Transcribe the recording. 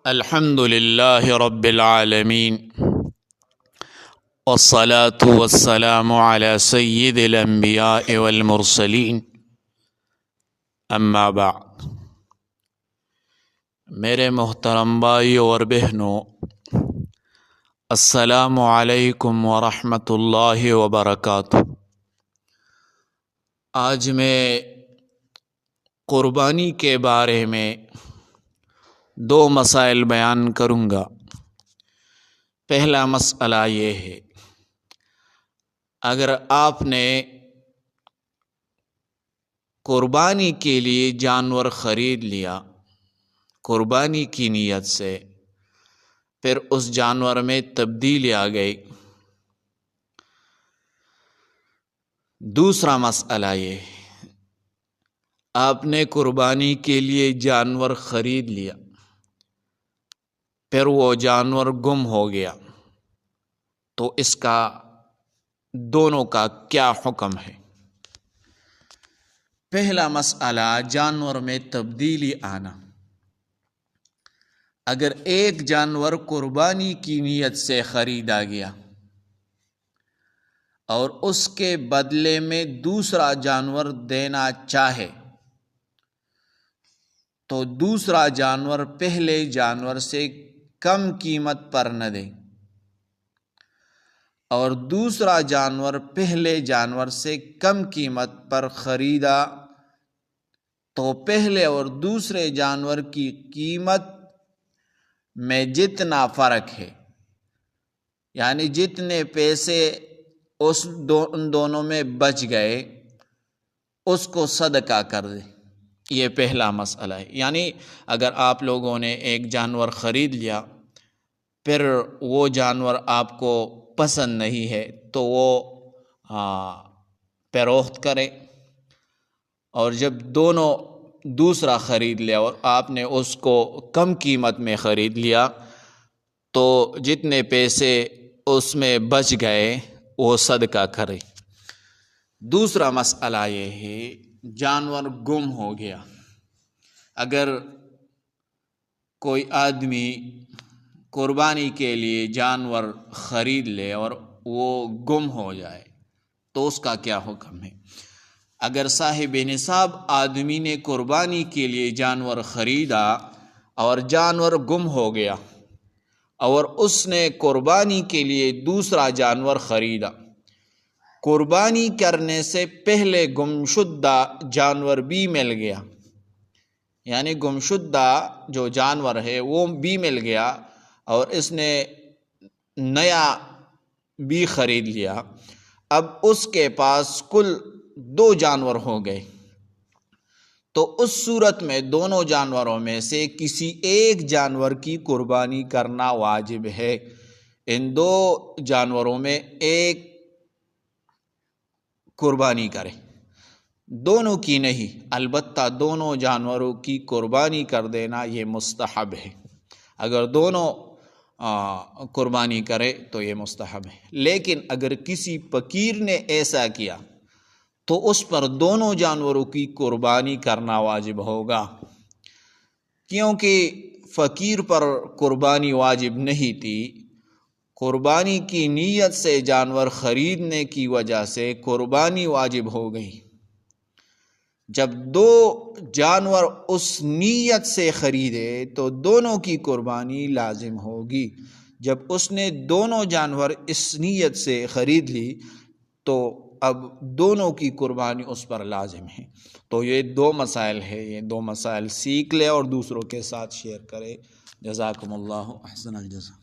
الحمد لله رب العالمين والصلاة والسلام على سيد الأنبياء والمرسلين اما بعد۔ میرے محترم بھائیوں اور بہنوں، السلام علیکم ورحمۃ اللہ وبرکاتہ۔ آج میں قربانی کے بارے میں دو مسائل بیان کروں گا۔ پہلا مسئلہ یہ ہے، اگر آپ نے قربانی کے لیے جانور خرید لیا قربانی کی نیت سے، پھر اس جانور میں تبدیلی آ گئی۔ دوسرا مسئلہ یہ، آپ نے قربانی کے لیے جانور خرید لیا، پھر وہ جانور گم ہو گیا، تو اس کا دونوں کا کیا حکم ہے؟ پہلا مسئلہ، جانور میں تبدیلی آنا۔ اگر ایک جانور قربانی کی نیت سے خریدا گیا اور اس کے بدلے میں دوسرا جانور دینا چاہے، تو دوسرا جانور پہلے جانور سے کم قیمت پر نہ دے، اور دوسرا جانور پہلے جانور سے کم قیمت پر خریدا تو پہلے اور دوسرے جانور کی قیمت میں جتنا فرق ہے، یعنی جتنے پیسے ان دونوں میں بچ گئے، اس کو صدقہ کر دے۔ یہ پہلا مسئلہ ہے۔ یعنی اگر آپ لوگوں نے ایک جانور خرید لیا، پھر وہ جانور آپ کو پسند نہیں ہے، تو وہ فروخت کرے، اور جب دونوں دوسرا خرید لیا اور آپ نے اس کو کم قیمت میں خرید لیا، تو جتنے پیسے اس میں بچ گئے وہ صدقہ کرے۔ دوسرا مسئلہ یہ ہے، جانور گم ہو گیا۔ اگر کوئی آدمی قربانی کے لیے جانور خرید لے اور وہ گم ہو جائے، تو اس کا کیا حکم ہے؟ اگر صاحب نصاب آدمی نے قربانی کے لیے جانور خریدا اور جانور گم ہو گیا، اور اس نے قربانی کے لیے دوسرا جانور خریدا، قربانی کرنے سے پہلے گمشدہ جانور بھی مل گیا، یعنی گمشدہ جو جانور ہے وہ بھی مل گیا، اور اس نے نیا بھی خرید لیا، اب اس کے پاس کل 2 جانور ہو گئے، تو اس صورت میں دونوں جانوروں میں سے کسی ایک جانور کی قربانی کرنا واجب ہے۔ ان 2 جانوروں میں ایک قربانی کرے، دونوں کی نہیں، البتہ دونوں جانوروں کی قربانی کر دینا یہ مستحب ہے۔ اگر دونوں قربانی کرے تو یہ مستحب ہے، لیکن اگر کسی فقیر نے ایسا کیا تو اس پر دونوں جانوروں کی قربانی کرنا واجب ہوگا، کیونکہ فقیر پر قربانی واجب نہیں تھی، قربانی کی نیت سے جانور خریدنے کی وجہ سے قربانی واجب ہو گئی۔ جب 2 جانور اس نیت سے خریدے تو دونوں کی قربانی لازم ہوگی۔ جب اس نے دونوں جانور اس نیت سے خرید لی تو اب دونوں کی قربانی اس پر لازم ہے۔ تو یہ 2 مسائل ہے، یہ 2 مسائل سیکھ لے اور دوسروں کے ساتھ شیئر کرے۔ جزاکم اللہ احسن الجزا۔